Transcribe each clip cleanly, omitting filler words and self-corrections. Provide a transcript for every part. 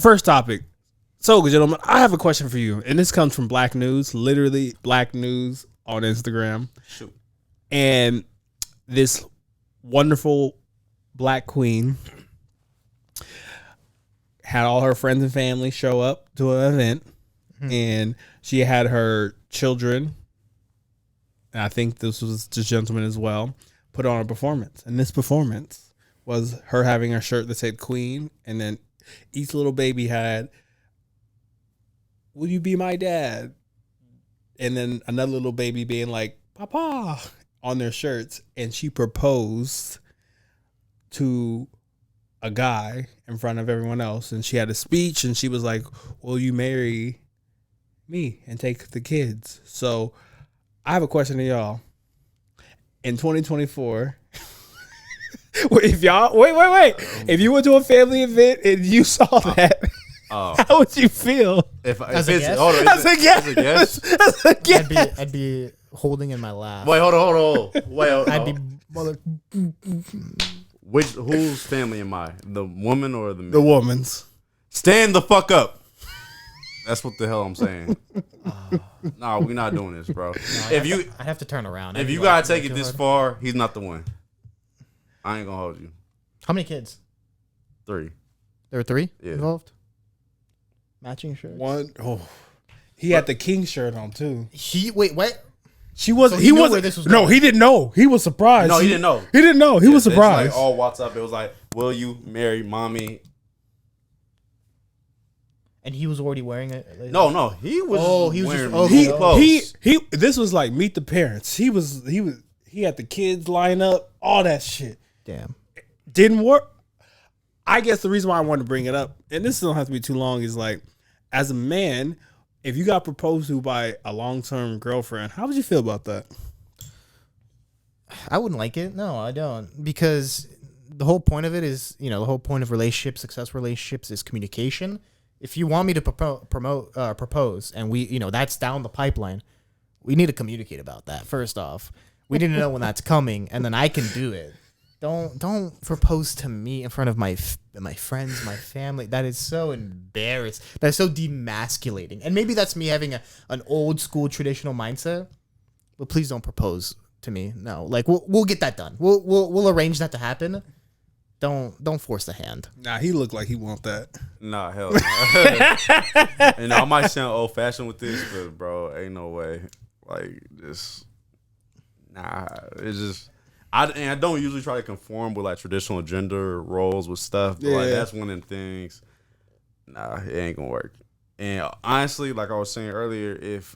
First topic. So, gentlemen, I have a question for you, and this comes from Black News, literally Black News on Instagram. Shoot. And this wonderful Black queen had all her friends and family show up to an event, and she had her children, and I think this was the gentleman as well, put on a performance. And this performance was her having a shirt that said Queen, and then each little baby had, "Will you be my dad?" And then another little baby being like, "Papa," on their shirts. And she proposed to a guy in front of everyone else. And she had a speech, and she was like, "Will you marry me and take the kids?" So I have a question to y'all. In 2024, if y'all, wait. If you went to a family event and you saw that, how would you feel? As a guest? As a guest? As a guest? I'd be holding in my lap. Wait, hold on. Wait, I'd be whose family am I? The woman or the man? The woman's. Stand the fuck up. That's what the hell I'm saying. No, we're not doing this, bro. I have to turn around. If you gotta take it this far, he's not the one. I ain't gonna hold you. How many kids? 3. There were 3 Yeah. involved. Matching shirts. One. Oh, he had the king shirt on too. Wait, what? She wasn't. So he knew wasn't. where this was No, going. he didn't know. He was surprised. No, he didn't know. He didn't know. He was It's surprised. like all WhatsApp. It was like, "Will you marry mommy?" And he was already wearing it. No, he was. Oh, he was wearing just- he clothes. he. This was like meet the parents. He had the kids line up, all that shit. Damn. Didn't work. I guess the reason why I wanted to bring it up, and this don't have to be too long, is like, as a man, if you got proposed to by a long-term girlfriend, how would you feel about that? I wouldn't like it. No, I don't. Because the whole point of it is, the whole point of relationships, successful relationships, is communication. If you want me to propose, and we, that's down the pipeline, we need to communicate about that. First off, we need to know when that's coming, and then I can do it. Don't propose to me in front of my friends, my family. That is so embarrassing. That's so demasculating. And maybe that's me having an old school traditional mindset. But please don't propose to me. No, like we'll get that done. We'll arrange that to happen. Don't force the hand. Nah, he looked like he want that. Nah, hell no. I might sound old fashioned with this, but bro, ain't no way. Like, just it's just. I don't usually try to conform with like traditional gender roles with stuff, but like that's one of them things. Nah, it ain't gonna work. And honestly, like I was saying earlier, if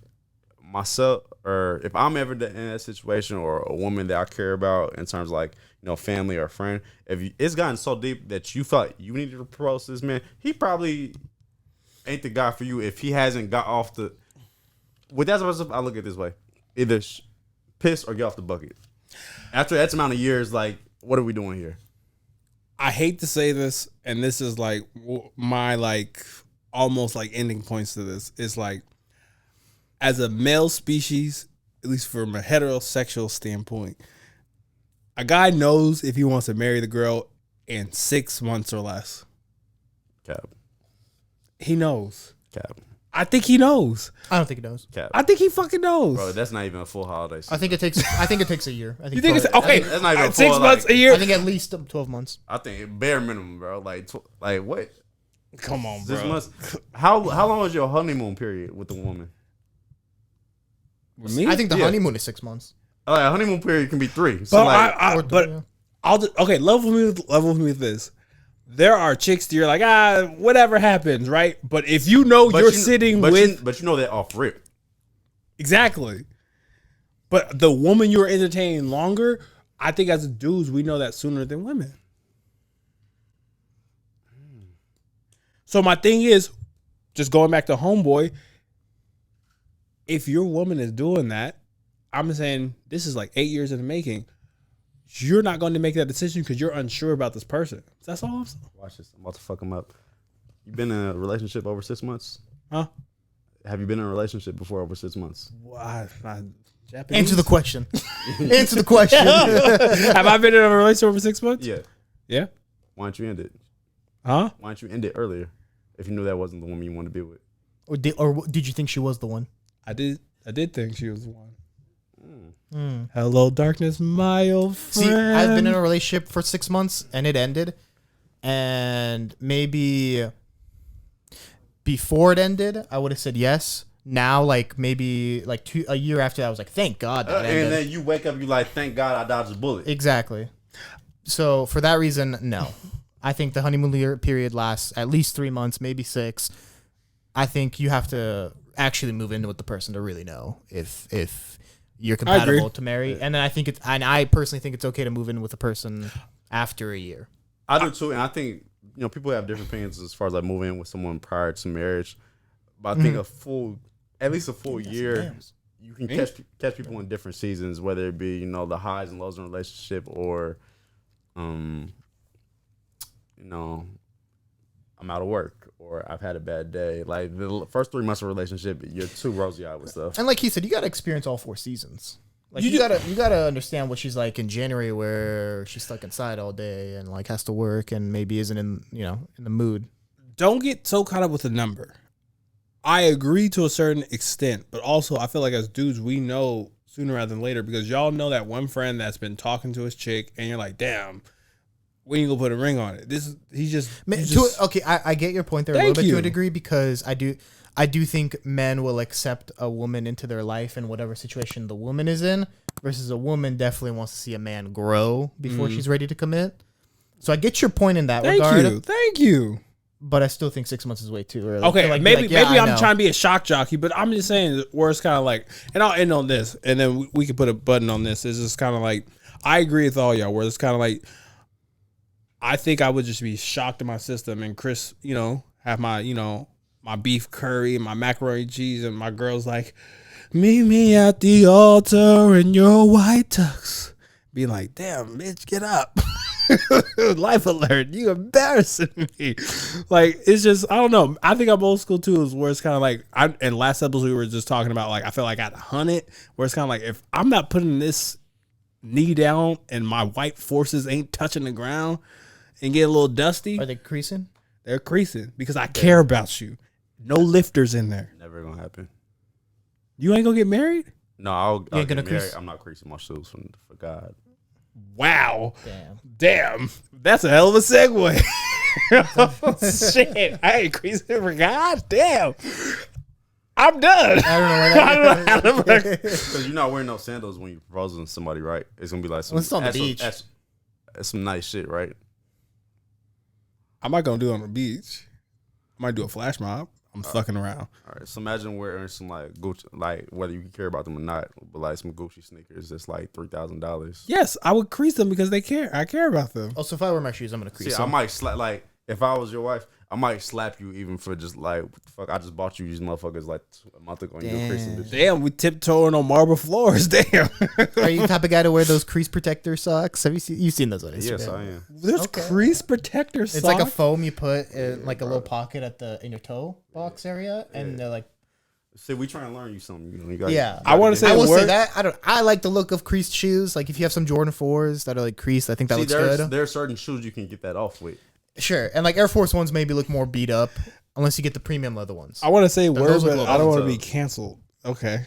myself or if I'm ever in that situation, or a woman that I care about in terms of like family or friend, it's gotten so deep that you felt you needed to propose to this man, he probably ain't the guy for you if he hasn't got off the. With that stuff, I look at it this way: either piss or get off the bucket. After X amount of years, like, what are we doing here? I hate to say this, and this is like my like almost like ending points to this. It's like, as a male species, at least from a heterosexual standpoint, a guy knows if he wants to marry the girl in 6 months or less. Cap. He knows. Cap. I think he knows. I don't think it does. Cap. I think he fucking knows. Bro, that's not even a full holiday season. I think it takes a year. I think You think it's probably- okay? that's not even a 6 full, months, like- a year. I think at least 12 months. I think bare minimum, bro. Like what? Come on, bro. 6 months. How long was your honeymoon period with the woman? With me? I think the honeymoon is 6 months. Honeymoon period can be 3. So But like, I'll just, okay. Level with me with this. There are chicks that you're like, whatever happens, right? But if you know you're sitting with, but you know that off rip. exactly. But the woman you're entertaining longer, I think as dudes we know that sooner than women. So my thing is, just going back to homeboy, if your woman is doing that, I'm saying this is like 8 years in the making. You're not going to make that decision because you're unsure about this person. That's all I'm saying. Watch this. I'm about to fuck him up. You been in a relationship over 6 months? Huh? Have you been in a relationship before over 6 months? Japanese? Answer the question. Answer the question. Have I been in a relationship over 6 months? Yeah. Yeah. Why don't you end it? Huh? Why don't you end it earlier? if you knew that wasn't the woman you wanted to be with? Or did you think she was the one? I did think she was the one. Hello, darkness, my old friend. See, I've been in a relationship for 6 months and it ended. And maybe before it ended, I would have said yes. Now, like maybe like a year after that, I was like, thank God that ended. And then you wake up, you like, thank God I dodged a bullet. Exactly. So for that reason, no. I think the honeymoon period lasts at least 3 months, maybe 6. I think you have to actually move in with the person to really know if you're compatible to marry. And then I personally think it's okay to move in with a person after a year. I do too, and I think people have different opinions as far as like moving in with someone prior to marriage. But I think at least a full year, you can catch people in different seasons, whether it be the highs and lows in a relationship, or I'm out of work, or I've had a bad day. Like the first 3 months of a relationship, you're too rosy-eyed with stuff. And like he said, you got to experience all 4 seasons. Like you gotta understand what she's like in January, where she's stuck inside all day and like has to work and maybe isn't in the mood. Don't get so caught up with the number. I agree to a certain extent, but also I feel like as dudes, we know sooner rather than later, because y'all know that one friend that's been talking to his chick, and you're like, damn, when you gonna put a ring on it? Okay, I get your point there a little bit to a degree, because I do think men will accept a woman into their life in whatever situation the woman is in, versus a woman definitely wants to see a man grow before she's ready to commit. So I get your point in that regard. Thank you. But I still think 6 months is way too early. Okay, like, maybe I'm know. trying to be a shock jockey, but I'm just saying where it's kind of like, and I'll end on this, and then we can put a button on this. It's just kind of like, I agree with all y'all, where it's kind of like, I think I would just be shocked in my system, and Chris, have my, my beef curry and my macaroni cheese, and my girl's like, meet me at the altar in your white tux. Be like, damn, bitch, get up. Life alert, you embarrassing me. Like, it's just, I don't know. I think I'm old school too, is where it's kind of like, and last episode we were just talking about, like, I feel like I had to hunt it, where it's kind of like, if I'm not putting this knee down and my white forces ain't touching the ground and get a little dusty. Are they creasing? They're creasing because I care about you. No lifters in there. Never gonna happen. You ain't gonna get married? No, I'll get married. Crease? I'm not creasing my shoes for God. Wow. Damn. That's a hell of a segue. Shit. I ain't creasing for God. Damn. I'm done. I don't know where that Because you're not wearing no sandals when you're proposing to somebody, right? It's gonna be like some. It's on the beach. That's some nice shit, right? I'm not gonna do it on the beach. I might do a flash mob. I'm fucking around. All right, so imagine wearing some like Gucci, like whether you care about them or not, but like some Gucci sneakers that's like $3,000. Yes, I would crease them because they care. I care about them. Also, if I wear my shoes, I'm gonna crease See, them. I might slap, like if I was your wife, I might slap you even for just like, what the fuck, I just bought you these motherfuckers like a month ago and you're creasing bitch. Damn, we tiptoeing on marble floors. Damn. Are you the type of guy to wear those crease protector socks? You've seen those on Instagram? Yes, I am. There's crease protector It's socks. like a foam you put in like a little pocket in your toe box area, and they're like. See, we trying to learn you something. You gotta, Yeah, I want to say I will say that I like the look of creased shoes. Like if you have some Jordan 4s that are like creased, I think that looks good. There are certain shoes you can get that off with. Sure, and like Air Force Ones maybe look more beat up unless you get the premium leather ones. I want to say those words, look but low. I don't want to be canceled. Okay.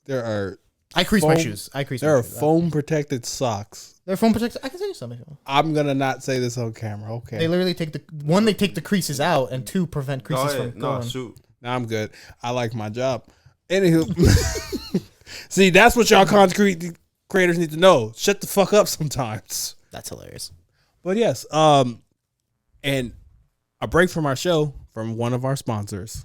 There are I crease my foam- shoes. there are foam protected socks. They're foam protected. I can send you some. I'm gonna not say this on camera. Okay. They literally take they take the creases out, and 2 prevent creases from going. Shoot. Now I'm good. I like my job. Anywho, see, that's what y'all content creators need to know. Shut the fuck up sometimes. That's hilarious. But yes, and a break from our show from one of our sponsors.